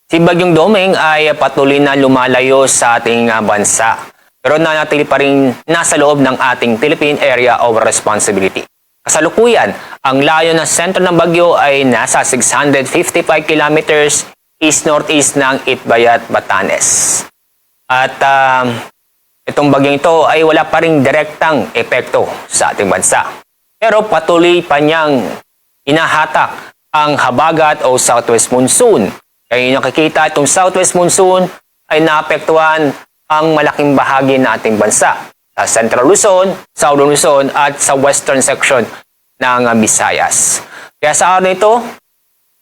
Si Bagyong Domeng ay patuloy na lumalayo sa ating bansa, pero nanatili pa rin nasa loob ng ating Philippine Area of Responsibility. Kasalukuyan, ang layo ng sentro ng bagyo ay nasa 655 kilometers east-northeast ng Itbayat, Batanes. At itong bagyong ito ay wala pa ring direktang epekto sa ating bansa. Pero patuloy pa niyang inahatak ang habagat o southwest monsoon. Kaya nakikita itong southwest monsoon ay naapektuhan ang malaking bahagi ng ating bansa sa Central Luzon, Southern Luzon at sa western section ng Visayas. Kaya sa araw na ito,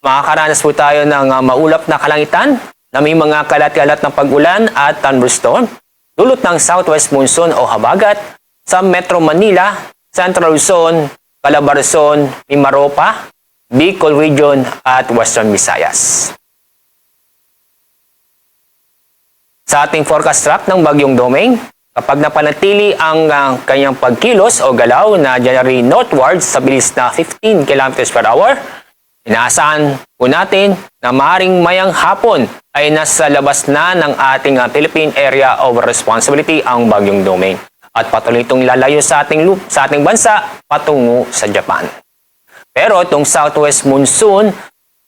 makakaranas po tayo ng maulap na kalangitan na may mga kalat-kalat na pag-ulan at thunderstorm dulot ng southwest monsoon o habagat sa Metro Manila, Central Luzon, Calabarzon, Mimaropa, Bicol Region at Western Visayas. Sa ating forecast track ng Bagyong Domeng, kapag napanatili ang kanyang pagkilos o galaw na generally northwards sa bilis na 15 km per hour, inaasahan po natin na maaaring mayang hapon ay nasa labas na ng ating Philippine Area of Responsibility ang Bagyong Domeng at patuloy itong lalayo sa ating bansa patungo sa Japan. Pero itong southwest monsoon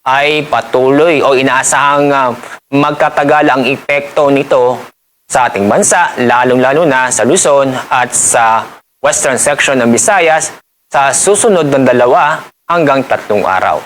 ay patuloy o inaasahang magtatagal ang epekto nito sa ating bansa, lalong-lalo na sa Luzon at sa western section ng Visayas sa susunod ng 2 hanggang 3 araw.